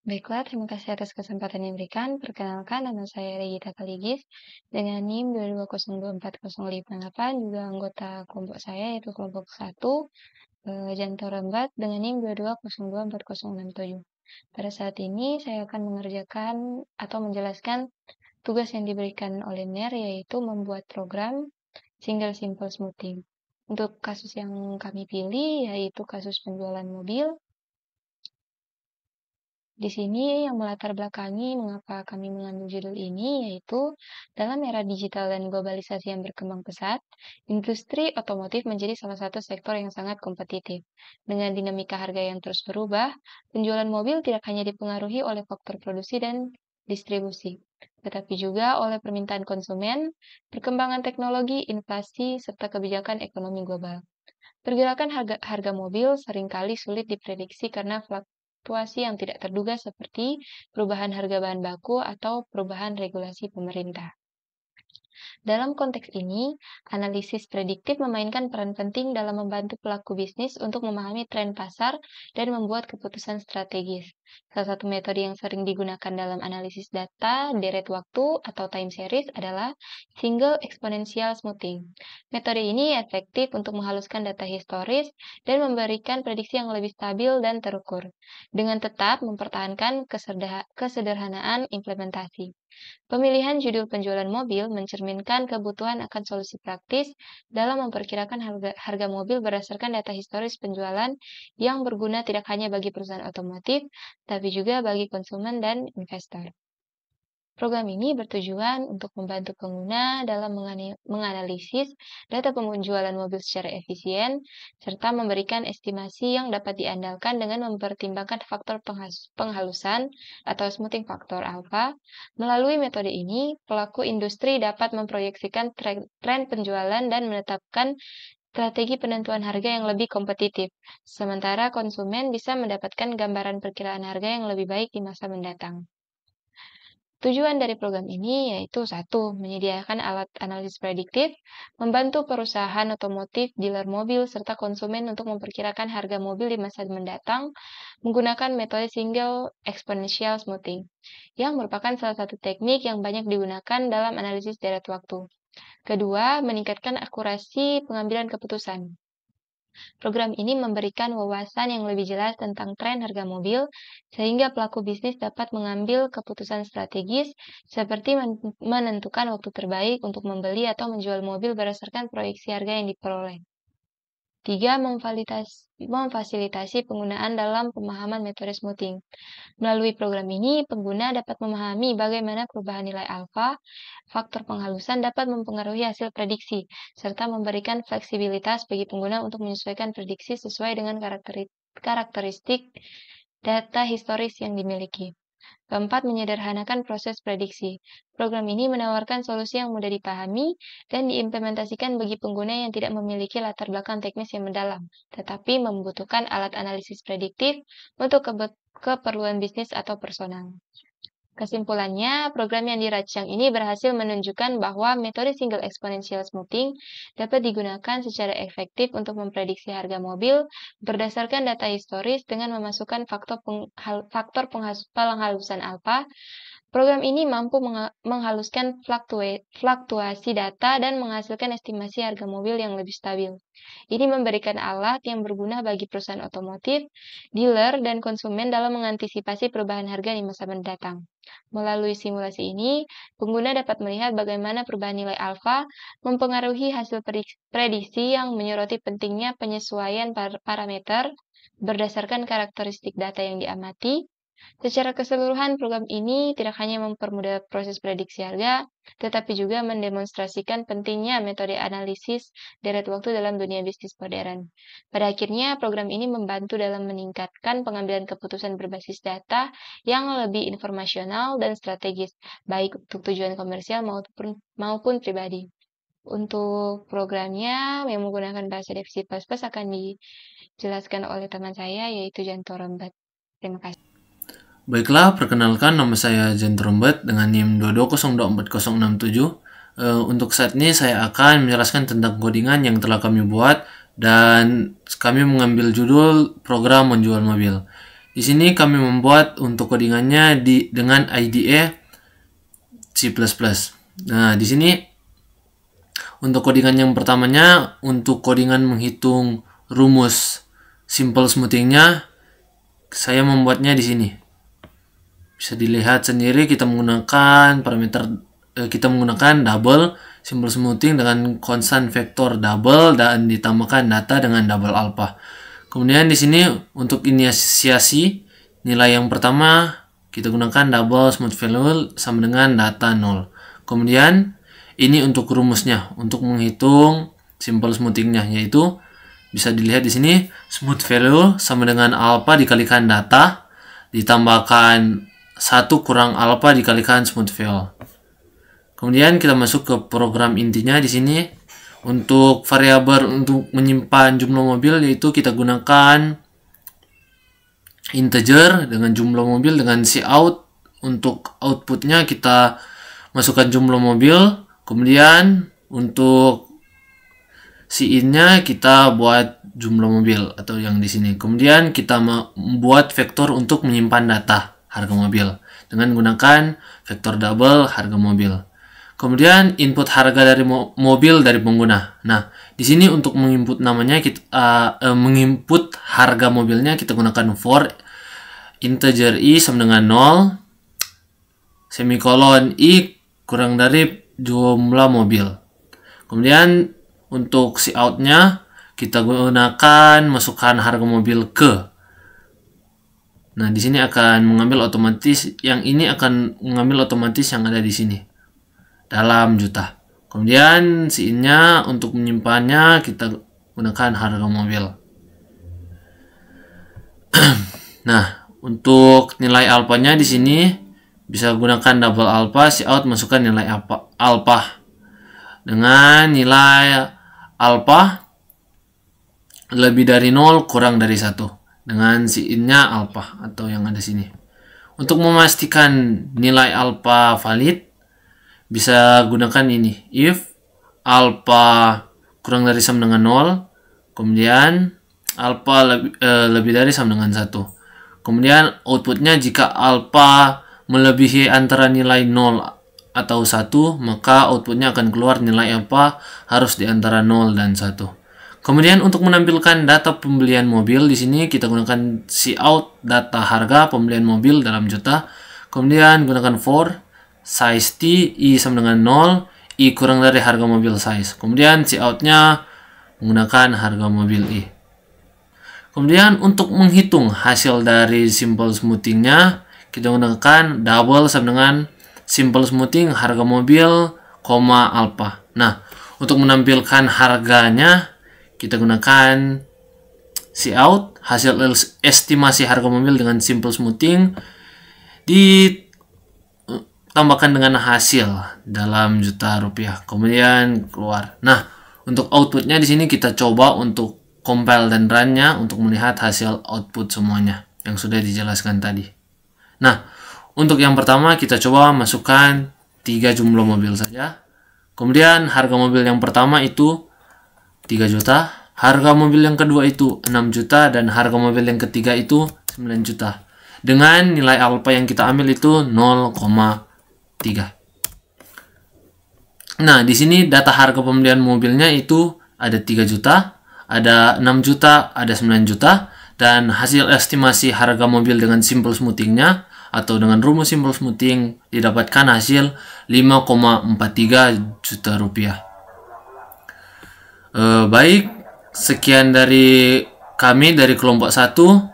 Baiklah, terima kasih atas kesempatan yang diberikan. Perkenalkan, nama saya Regita Kaligis dengan NIM 2202408, juga anggota kelompok saya yaitu kelompok 1 Janto Rembat dengan NIM 220240667. Pada saat ini saya akan mengerjakan atau menjelaskan tugas yang diberikan oleh NER, yaitu membuat program Single Simple Smoothing. Untuk kasus yang kami pilih yaitu kasus penjualan mobil. Di sini yang melatar belakangi mengapa kami mengambil judul ini, yaitu dalam era digital dan globalisasi yang berkembang pesat, industri otomotif menjadi salah satu sektor yang sangat kompetitif. Dengan dinamika harga yang terus berubah, penjualan mobil tidak hanya dipengaruhi oleh faktor produksi dan distribusi, tetapi juga oleh permintaan konsumen, perkembangan teknologi, inflasi, serta kebijakan ekonomi global. Pergerakan harga mobil seringkali sulit diprediksi karena fluktuasi yang tidak terduga seperti perubahan harga bahan baku atau perubahan regulasi pemerintah. Dalam konteks ini, analisis prediktif memainkan peran penting dalam membantu pelaku bisnis untuk memahami tren pasar dan membuat keputusan strategis. Salah satu metode yang sering digunakan dalam analisis data deret waktu atau time series adalah single exponential smoothing. Metode ini efektif untuk menghaluskan data historis dan memberikan prediksi yang lebih stabil dan terukur, dengan tetap mempertahankan kesederhanaan implementasi. Pemilihan judul penjualan mobil mencerminkan kebutuhan akan solusi praktis dalam memperkirakan harga mobil berdasarkan data historis penjualan yang berguna tidak hanya bagi perusahaan otomotif, tapi juga bagi konsumen dan investor. Program ini bertujuan untuk membantu pengguna dalam menganalisis data penjualan mobil secara efisien, serta memberikan estimasi yang dapat diandalkan dengan mempertimbangkan faktor penghalusan atau smoothing faktor alpha. Melalui metode ini, pelaku industri dapat memproyeksikan tren penjualan dan menetapkan strategi penentuan harga yang lebih kompetitif, sementara konsumen bisa mendapatkan gambaran perkiraan harga yang lebih baik di masa mendatang. Tujuan dari program ini yaitu 1. Menyediakan alat analisis prediktif, membantu perusahaan otomotif, dealer mobil, serta konsumen untuk memperkirakan harga mobil di masa mendatang menggunakan metode single exponential smoothing, yang merupakan salah satu teknik yang banyak digunakan dalam analisis deret waktu. Kedua, meningkatkan akurasi pengambilan keputusan. Program ini memberikan wawasan yang lebih jelas tentang tren harga mobil, sehingga pelaku bisnis dapat mengambil keputusan strategis seperti menentukan waktu terbaik untuk membeli atau menjual mobil berdasarkan proyeksi harga yang diperoleh. 3. Memfasilitasi penggunaan dalam pemahaman metode smoothing. Melalui program ini, pengguna dapat memahami bagaimana perubahan nilai alfa, faktor penghalusan dapat mempengaruhi hasil prediksi, serta memberikan fleksibilitas bagi pengguna untuk menyesuaikan prediksi sesuai dengan karakteristik data historis yang dimiliki. Keempat, menyederhanakan proses prediksi. Program ini menawarkan solusi yang mudah dipahami dan diimplementasikan bagi pengguna yang tidak memiliki latar belakang teknis yang mendalam, tetapi membutuhkan alat analisis prediktif untuk keperluan bisnis atau personal. Kesimpulannya, program yang dirancang ini berhasil menunjukkan bahwa metode single exponential smoothing dapat digunakan secara efektif untuk memprediksi harga mobil berdasarkan data historis dengan memasukkan faktor penghalusan alfa. Program ini mampu menghaluskan fluktuasi data dan menghasilkan estimasi harga mobil yang lebih stabil. Ini memberikan alat yang berguna bagi perusahaan otomotif, dealer, dan konsumen dalam mengantisipasi perubahan harga di masa mendatang. Melalui simulasi ini, pengguna dapat melihat bagaimana perubahan nilai alfa mempengaruhi hasil prediksi yang menyoroti pentingnya penyesuaian parameter berdasarkan karakteristik data yang diamati. Secara keseluruhan, program ini tidak hanya mempermudah proses prediksi harga, tetapi juga mendemonstrasikan pentingnya metode analisis deret waktu dalam dunia bisnis modern. Pada akhirnya, program ini membantu dalam meningkatkan pengambilan keputusan berbasis data yang lebih informasional dan strategis, baik untuk tujuan komersial maupun pribadi. Untuk programnya yang menggunakan bahasa C++ akan dijelaskan oleh teman saya, yaitu Janto Rembat. Terima kasih. Baiklah, perkenalkan nama saya Jan Trombet dengan NIM 2204067. Untuk saat ini saya akan menjelaskan tentang codingan yang telah kami buat dan kami mengambil judul program menjual mobil. Di sini kami membuat untuk codingannya dengan IDE C++. Nah, di sini untuk codingan yang pertamanya, untuk codingan menghitung rumus simple smoothingnya, saya membuatnya di sini. Bisa dilihat sendiri, kita menggunakan double simple smoothing dengan konstan vektor double dan ditambahkan data dengan double alpha. Kemudian di sini untuk inisiasi nilai yang pertama kita gunakan double smooth value sama dengan data 0. Kemudian ini untuk rumusnya untuk menghitung simple smoothingnya, yaitu bisa dilihat di sini smooth value sama dengan alpha dikalikan data ditambahkan 1 kurang alpha dikalikan smooth value. Kemudian kita masuk ke program intinya. Di sini untuk variabel untuk menyimpan jumlah mobil, yaitu kita gunakan integer dengan jumlah mobil dengan cout. Untuk outputnya kita masukkan jumlah mobil. Kemudian untuk in-nya kita buat jumlah mobil atau yang di sini. Kemudian kita membuat vektor untuk menyimpan data harga mobil dengan gunakan vektor double harga mobil. Kemudian input harga dari mobil dari pengguna. Nah, di sini untuk menginput namanya menginput harga mobilnya kita gunakan for integer i sama dengan 0 semikolon i kurang dari jumlah mobil. Kemudian untuk cout-nya kita gunakan masukkan harga mobil ke. Nah, di sini akan mengambil otomatis, yang ini akan mengambil otomatis yang ada di sini dalam juta. Kemudian in-nya untuk menyimpannya kita gunakan harga mobil. Nah, untuk nilai alpha-nya di sini bisa gunakan double alpha, cout masukkan nilai alpha dengan nilai alpha lebih dari 0 kurang dari 1 dengan in-nya alpha atau yang ada sini. Untuk memastikan nilai alpha valid bisa gunakan ini, if alpha kurang dari sama dengan 0, kemudian alpha lebih dari sama dengan 1. Kemudian outputnya jika alpha melebihi antara nilai 0 atau 1, maka outputnya akan keluar nilai alpha harus di antara 0 dan 1. Kemudian untuk menampilkan data pembelian mobil, di sini kita gunakan cout data harga pembelian mobil dalam juta. Kemudian gunakan for size t i sama dengan 0, i kurang dari harga mobil size. Kemudian cout-nya menggunakan harga mobil i. Kemudian untuk menghitung hasil dari simple smoothing-nya kita gunakan double sama dengan simple smoothing harga mobil, alpha. Nah, untuk menampilkan harganya kita gunakan cout hasil estimasi harga mobil dengan simple smoothing ditambahkan dengan hasil dalam juta rupiah, kemudian keluar. Nah, untuk outputnya di sini kita coba untuk compile dan run-nya untuk melihat hasil output semuanya yang sudah dijelaskan tadi. Nah, untuk yang pertama kita coba masukkan 3 jumlah mobil saja. Kemudian harga mobil yang pertama itu 3 juta, harga mobil yang kedua itu 6 juta, dan harga mobil yang ketiga itu 9 juta. Dengan nilai alpha yang kita ambil itu 0,3. Nah, di sini data harga pembelian mobilnya itu ada 3 juta, ada 6 juta, ada 9 juta, dan hasil estimasi harga mobil dengan simple smoothing-nya atau dengan rumus simple smoothing didapatkan hasil 5,43 juta rupiah. Baik, sekian dari kami dari kelompok 1.